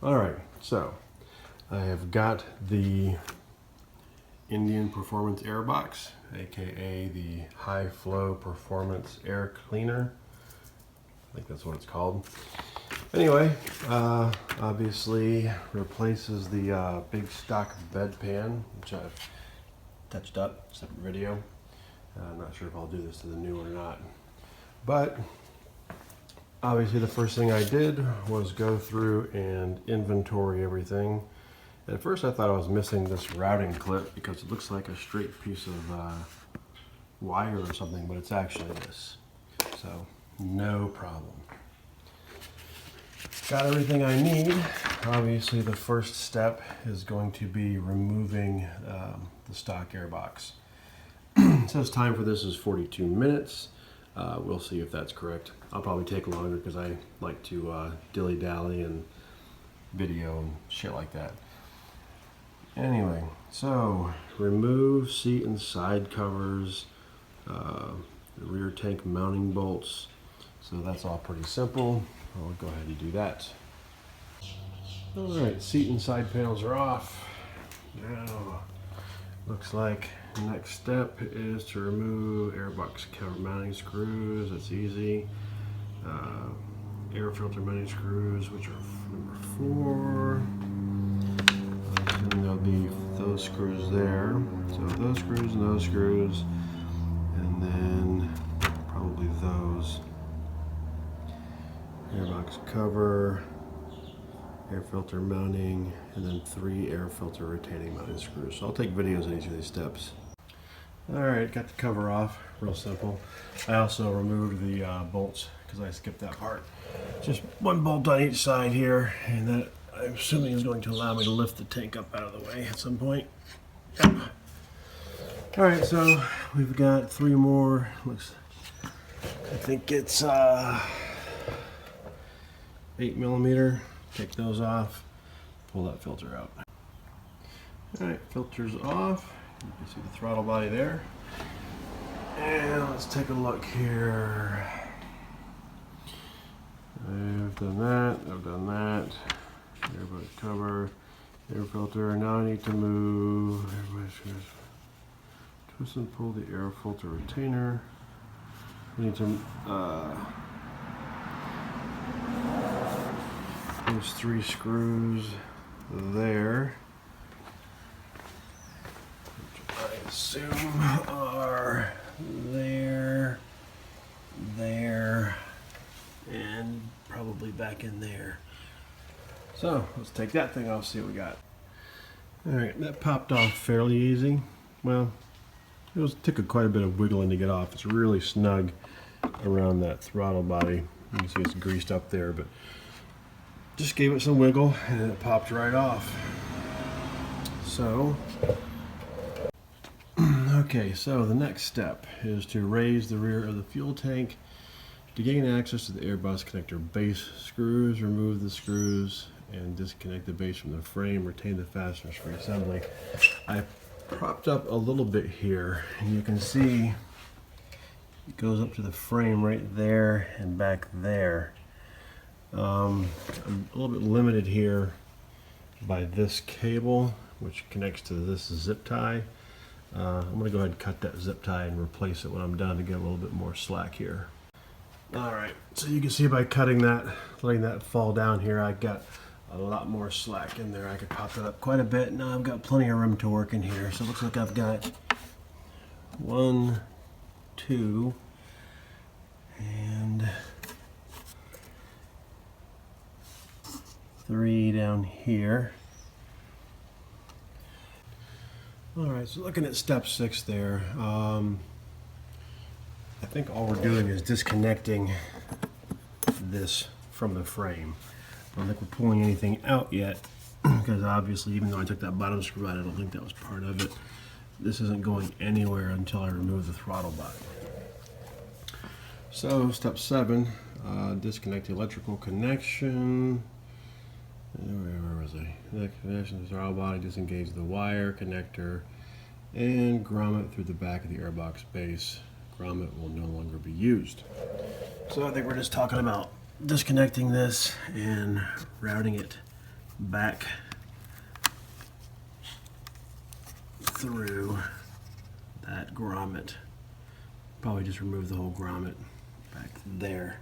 All right, so I have got the Indian Performance Airbox, aka the High Flow Performance Air Cleaner. I think that's what it's called. Anyway, obviously replaces the big stock bedpan, which I've touched up, separate video. I'm not sure if I'll do this to the new one or not. But obviously the first thing I did was go through and inventory everything. At first I thought I was missing this routing clip because it looks like a straight piece of wire or something, but it's actually this. So no problem. Got everything I need. Obviously the first step is going to be removing the stock airbox. It says time for this is 42 minutes. We'll see if that's correct. I'll probably take longer because I like to dilly-dally and video and shit like that. Anyway, so remove seat and side covers, the rear tank mounting bolts. So that's all pretty simple. I'll go ahead and do that. All right, seat and side panels are off. Now, looks like the next step is to remove airbox cover mounting screws. That's easy. Air filter mounting screws, which are number 4. And there'll be those screws there. So those screws and those screws, and then probably those. Airbox cover, air filter mounting, and then 3 air filter retaining mounting screws. So I'll take videos on each of these steps. Alright, got the cover off, real simple. I also removed the bolts because I skipped that part. Just one bolt on each side here, and that I'm assuming is going to allow me to lift the tank up out of the way at some point. Yep. Alright, so we've got 3 more. I think it's 8mm. Take those off, pull that filter out. Alright, filter's off. You can see the throttle body there. And let's take a look here. I've done that, I've done that. Airbox cover, air filter. Now I need to move, twist and pull the air filter retainer. We need to those 3 screws there, which I assume are there, and probably back in there. So let's take that thing off, see what we got. Alright, that popped off fairly easy. Well, took quite a bit of wiggling to get off. It's really snug around that throttle body. You can see it's greased up there, but just gave it some wiggle and it popped right off. So, okay, so the next step is to raise the rear of the fuel tank. To gain access to the airbox connector base screws, remove the screws and disconnect the base from the frame. Retain the fasteners for assembly. I propped up a little bit here, and you can see it goes up to the frame right there and back there. I'm a little bit limited here by this cable, which connects to this zip tie. I'm going to go ahead and cut that zip tie and replace it when I'm done to get a little bit more slack here. Alright, so you can see by cutting that, letting that fall down here, I got a lot more slack in there. I could pop that up quite a bit. Now I've got plenty of room to work in here. So it looks like I've got 1, 2, and 3 down here. Alright, so looking at step 6 there, I think all we're doing is disconnecting this from the frame. I don't think we're pulling anything out yet, because obviously, even though I took that bottom screw out, I don't think that was part of it. This isn't going anywhere until I remove the throttle body. So, step 7, disconnect the electrical connection. Where was I? Connection to the throttle body, disengage the wire connector, and grommet through the back of the airbox base. Grommet will no longer be used. So I think we're just talking about disconnecting this and routing it back through that grommet. Probably just remove the whole grommet back there.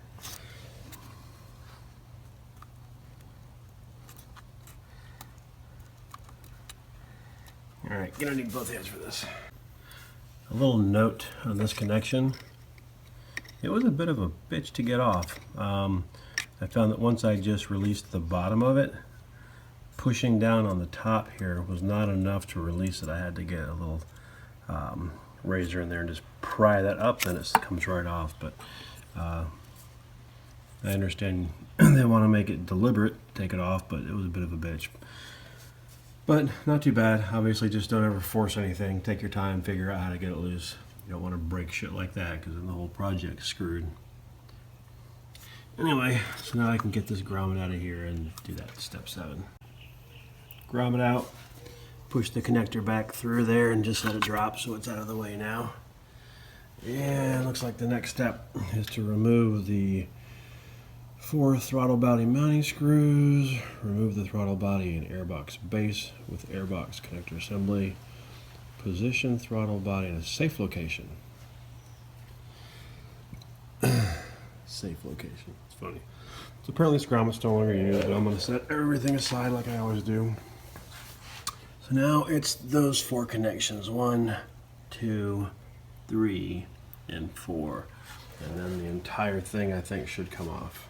Alright, you're gonna need both hands for this. A little note on this connection. It was a bit of a bitch to get off. I found that once I just released the bottom of it, pushing down on the top here was not enough to release it. I had to get a little razor in there and just pry that up, then it comes right off. But I understand they want to make it deliberate, take it off, but it was a bit of a bitch. But not too bad. Obviously, just don't ever force anything. Take your time, figure out how to get it loose. You don't want to break shit like that because then the whole project's screwed. Anyway, so now I can get this grommet out of here and do that step 7. Grommet out, push the connector back through there and just let it drop so it's out of the way now. And looks like the next step is to remove the 4 throttle body mounting screws, remove the throttle body and airbox base with airbox connector assembly, position throttle body in a safe location. Safe location. It's funny. So apparently this grommet's no longer used, but I'm going to set everything aside like I always do. So now it's those 4 connections. 1, 2, 3, and 4. And then the entire thing, I think, should come off.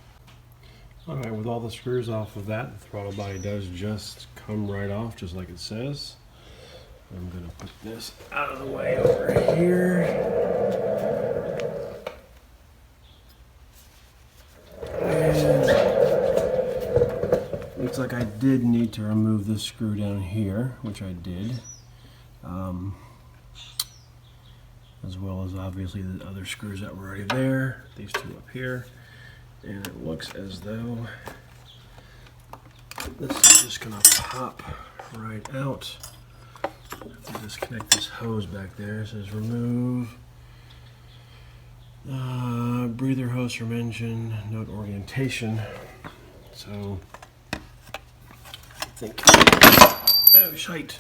Alright, with all the screws off of that, the throttle body does just come right off, just like it says. I'm going to put this out of the way over here. And looks like I did need to remove this screw down here, which I did. As well as obviously the other screws that were already there, these 2 up here. And it looks as though this is just going to pop right out. I have to disconnect this hose back there. It says remove breather hose from engine, note orientation. So I think, oh shite.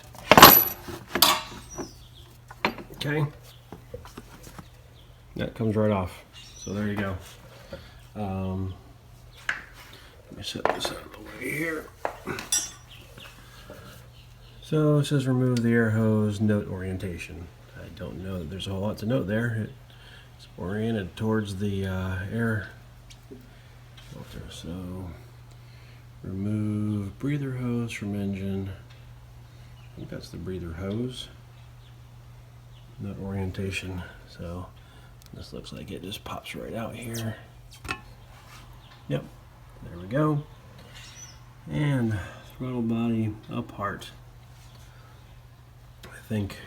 Okay, that comes right off. So there you go. Let me set this out of the way here. So it says remove the air hose, note orientation. I don't know that there's a whole lot to note there. It's oriented towards the air filter. So remove breather hose from engine. I think that's the breather hose. Note orientation. So this looks like it just pops right out here. Yep, there we go. And throttle body apart. I think,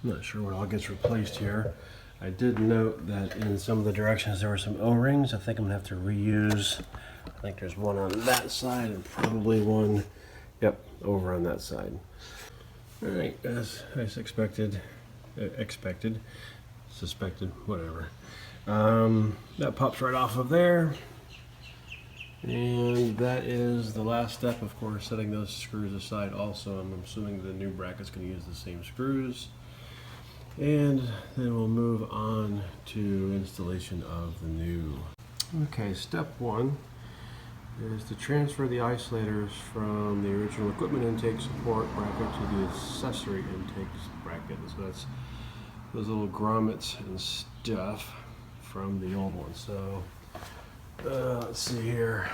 I'm not sure what all gets replaced here. I did note that in some of the directions there were some O-rings. I think I'm gonna have to reuse. I think there's one on that side and probably one, yep, over on that side. All right, as expected, suspected, whatever. That pops right off of there. And that is the last step, of course, setting those screws aside also. I'm assuming the new bracket's going to use the same screws. And then we'll move on to installation of the new. Okay, step 1 is to transfer the isolators from the original equipment intake support bracket to the accessory intake bracket. So that's those little grommets and stuff from the old one. So let's see here.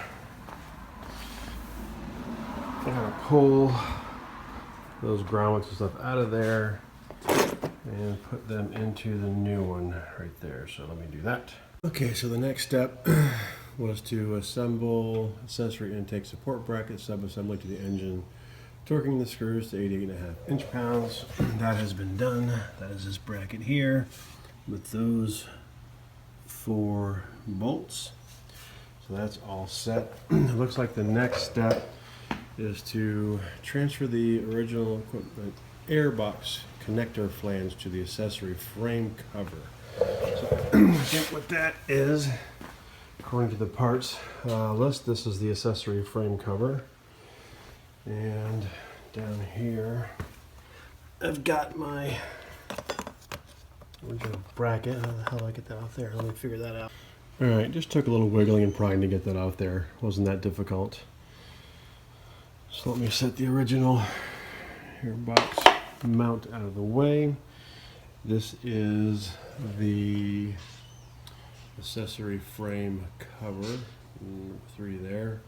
I'm gonna pull those grommets and stuff out of there and put them into the new one right there. So let me do that. Okay, so the next step was to assemble accessory intake support bracket sub-assembly to the engine, torquing the screws to 88.5 inch-pounds. That has been done. That is this bracket here with those 4 bolts. So that's all set. It looks like the next step is to transfer the original equipment airbox connector flange to the accessory frame cover. So I think what that is, according to the parts list, this is the accessory frame cover. And down here, I've got my original bracket. How the hell do I get that off there? Let me figure that out. All right, just took a little wiggling and prying to get that off there. Wasn't that difficult. So let me set the original airbox mount out of the way. This is the accessory frame cover, number 3 there.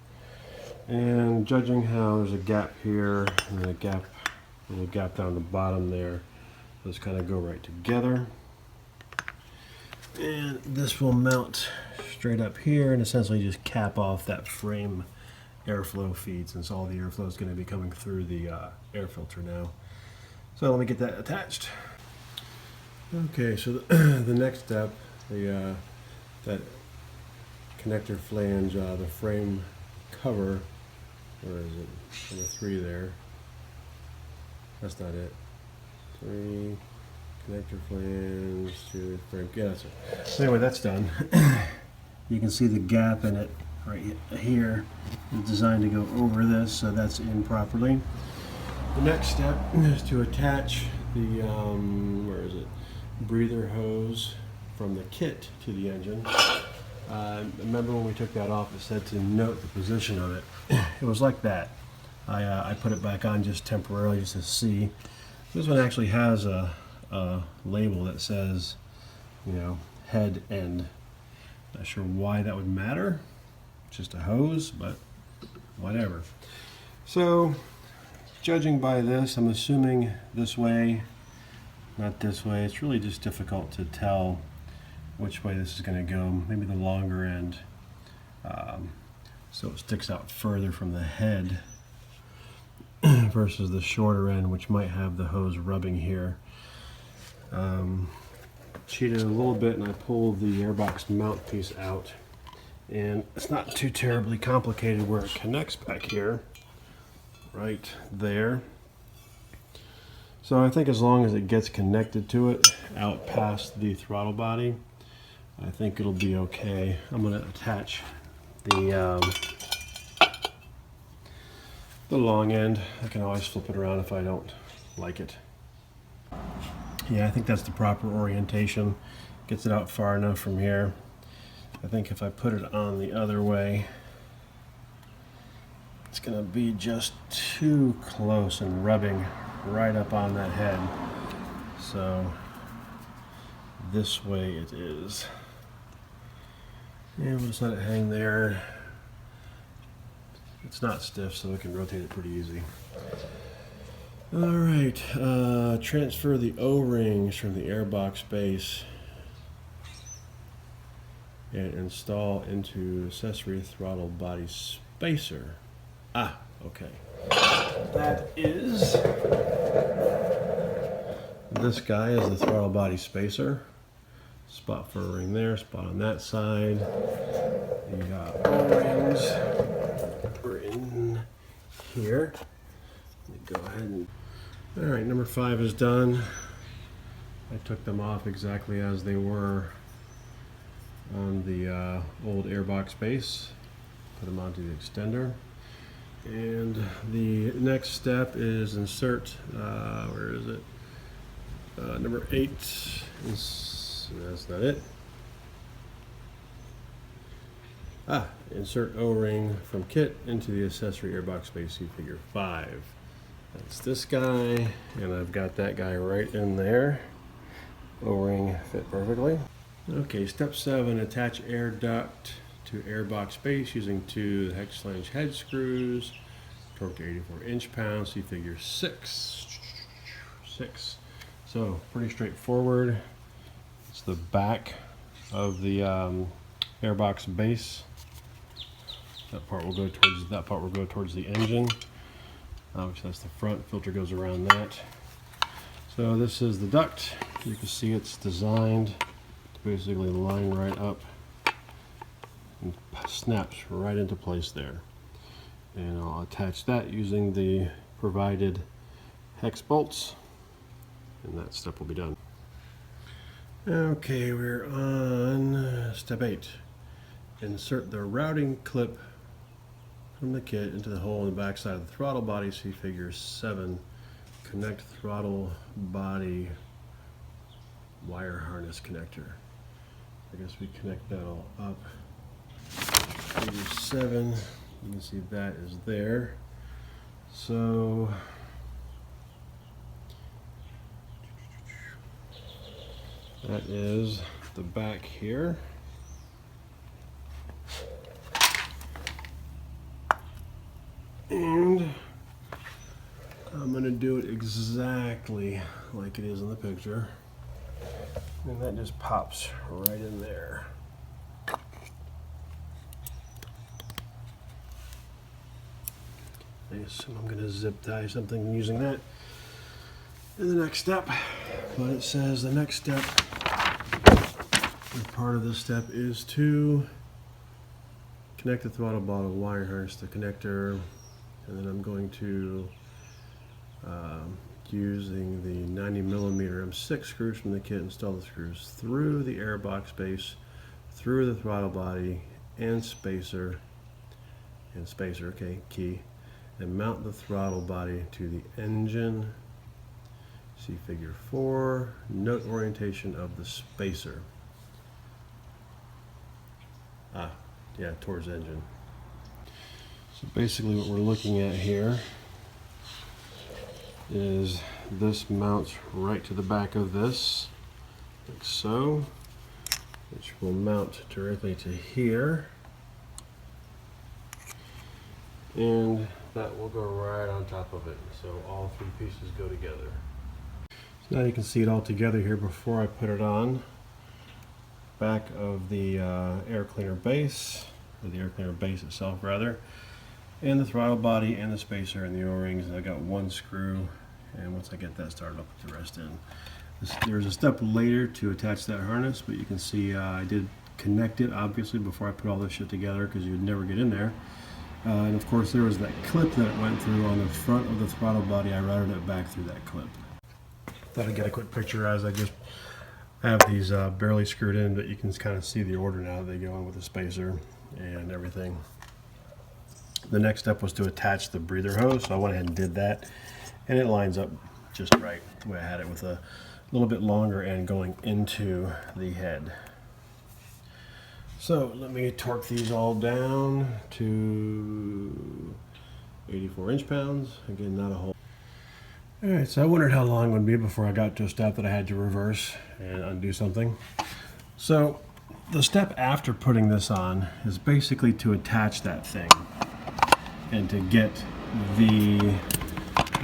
And judging how there's a gap here and a little gap down the bottom there, those kind of go right together. And this will mount straight up here and essentially just cap off that frame airflow feed, since all the airflow is going to be coming through the air filter now. So let me get that attached. Okay, so the next step, that connector flange, the frame cover, where is it? Number 3 there. That's not it. 3 connector flange to frame. Yeah, that's it. So anyway, that's done. You can see the gap in it right here. It's designed to go over this, so that's in properly. The next step is to attach the where is it? Breather hose from the kit to the engine. Remember when we took that off, it said to note the position of it. It was like that. I put it back on just temporarily just to see. This one actually has a label that says, you know, head end. Not sure why that would matter. It's just a hose, but whatever. So, judging by this, I'm assuming this way, not this way. It's really just difficult to tell which way this is going to go. Maybe the longer end, so it sticks out further from the head versus the shorter end, which might have the hose rubbing here. Cheated a little bit and I pulled the airbox mount piece out, and it's not too terribly complicated where it connects back here, right there. So I think as long as it gets connected to it out past the throttle body, I think it'll be okay. I'm going to attach the long end. I can always flip it around if I don't like it. Yeah, I think that's the proper orientation. Gets it out far enough from here. I think if I put it on the other way, it's going to be just too close and rubbing right up on that head. So this way it is. And we'll just let it hang there. It's not stiff, so we can rotate it pretty easy. Alright, transfer the O-rings from the airbox base and install into accessory throttle body spacer. Ah, okay. That is, this guy is the throttle body spacer. Spot for a ring there, spot on that side. The O-rings are in here. Let me go ahead and... Alright, number 5 is done. I took them off exactly as they were on the old airbox base. Put them onto the extender. And the next step is insert, where is it? Number 8 is, that's not it. Insert O-ring from kit into the accessory airbox base, see figure 5. That's this guy, and I've got that guy right in there. O-ring fit perfectly. Okay, step 7, attach air duct to airbox base using 2 hex flange head screws. Torque to 84 inch-pounds, see figure 6. So, pretty straightforward. It's the back of the airbox base. That part will go towards the engine. Obviously that's the front, filter goes around that. So this is the duct. You can see it's designed to basically line right up and snaps right into place there. And I'll attach that using the provided hex bolts, and that step will be done. Okay, we're on step 8. Insert the routing clip from the kit into the hole in the back side of the throttle body. See figure 7. Connect throttle body wire harness connector. I guess we connect that all up. Figure 7, you can see that is there. So that is the back here. And I'm going to do it exactly like it is in the picture. And that just pops right in there. I assume I'm going to zip tie something using that in the next step. But it says the next step, or part of this step, is to connect the throttle body wire harness to the connector. And then I'm going to, using the 90mm M6 screws from the kit, install the screws through the airbox base, through the throttle body and spacer, okay, key, and mount the throttle body to the engine. See figure 4, note orientation of the spacer. Yeah, towards engine. So basically what we're looking at here is this mounts right to the back of this, like so, which will mount directly to here, and that will go right on top of it. So all 3 pieces go together. So now you can see it all together here before I put it on. Back of the air cleaner base, or the air cleaner base itself rather, and the throttle body and the spacer and the O-rings, and I got 1 screw, and once I get that started I'll put the rest in. There's a step later to attach that harness, but you can see I did connect it obviously before I put all this shit together, because you'd never get in there. And of course there was that clip that it went through on the front of the throttle body. I routed it back through that clip. Thought I'd get a quick picture as I just have these barely screwed in, but you can kind of see the order now. They go in with the spacer and everything. The next step was to attach the breather hose, so I went ahead and did that, and it lines up just right the way I had it, with a little bit longer end going into the head. So let me torque these all down to 84 inch-pounds. Again, not a whole. Alright, so I wondered how long it would be before I got to a step that I had to reverse and undo something. So the step after putting this on is basically to attach that thing and to get the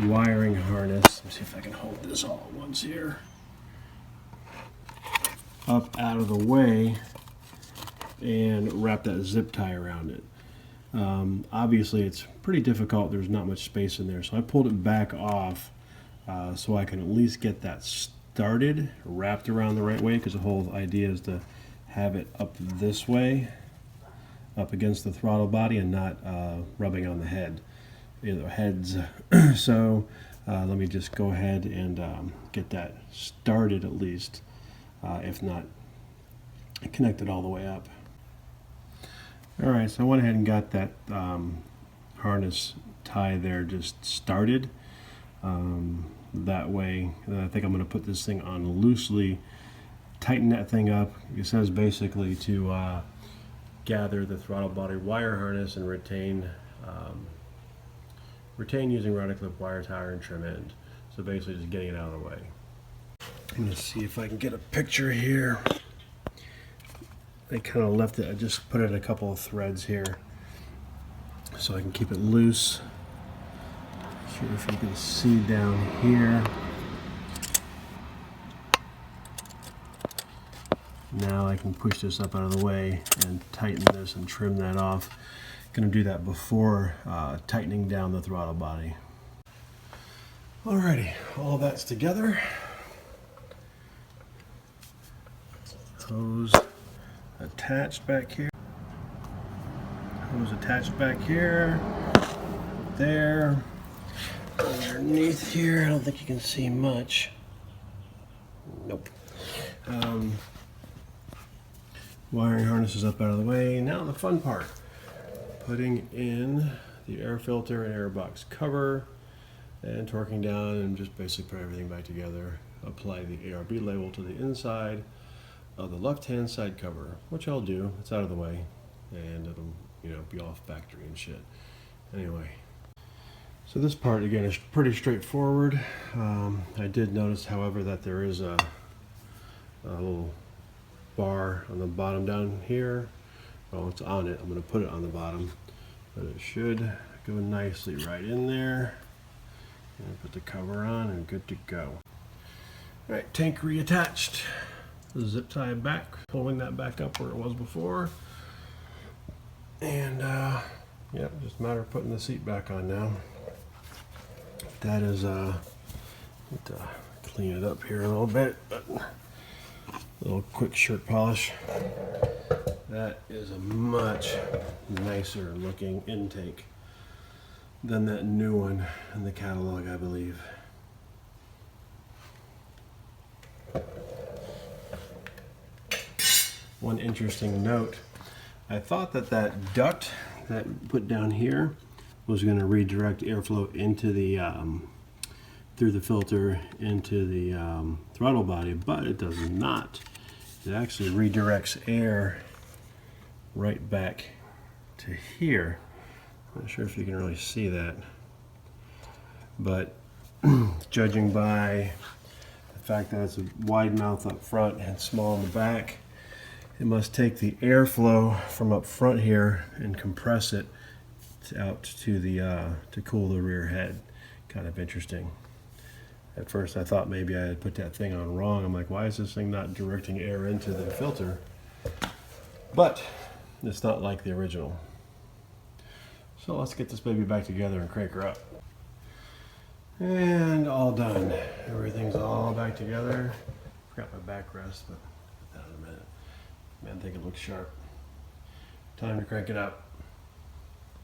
wiring harness. Let me see if I can hold this all at once here. Up out of the way and wrap that zip tie around it. Obviously it's pretty difficult. There's not much space in there, so I pulled it back off so I can at least get that started, wrapped around the right way, because the whole idea is to have it up this way, up against the throttle body, and not rubbing on the heads. So let me just go ahead and get that started at least, if not connected all the way up. Alright, so I went ahead and got that harness tie there just started. That way, I think I'm going to put this thing on loosely, tighten that thing up. It says basically to gather the throttle body wire harness and retain using rudder clip, wire tire, and trim end. So basically just getting it out of the way. I'm going to see if I can get a picture here. I kind of left it, I just put it in a couple of threads here so I can keep it loose. Not sure if you can see down here. Now I can push this up out of the way and tighten this and trim that off. Going to do that before tightening down the throttle body. Alrighty, all that's together. Hose attached back here. Hose attached back here. There. Underneath here, I don't think you can see much. Nope. Wiring harness is up out of the way. Now the fun part. Putting in the air filter and airbox cover, and torquing down and just basically put everything back together. Apply the ARB label to the inside of the left-hand side cover, which I'll do. It's out of the way, and it'll, you know, be off factory and shit. Anyway, so this part again is pretty straightforward. I did notice, however, that there is a little bar on the bottom down here. Well, it's on it. I'm going to put it on the bottom, but it should go nicely right in there. And put the cover on and good to go. All right, tank reattached. The zip tie back, pulling that back up where it was before. And yeah, just a matter of putting the seat back on now. That is, need to clean it up here a little bit, but a little quick shirt polish. That is a much nicer looking intake than that new one in the catalog, I believe. One interesting note, I thought that that duct that put down here was going to redirect airflow into the through the filter into the throttle body, but it does not. It actually redirects air right back to here. I'm not sure if you can really see that, but judging by the fact that it's a wide mouth up front and small in the back, it must take the airflow from up front here and compress it out to the to cool the rear head. Kind of interesting. At first I thought maybe I had put that thing on wrong. I'm like, why is this thing not directing air into the filter? But it's not like the original. So let's get this baby back together and crank her up. And all done. Everything's all back together. Forgot my backrest, but put that in a minute. Man, I think it looks sharp. Time to crank it up.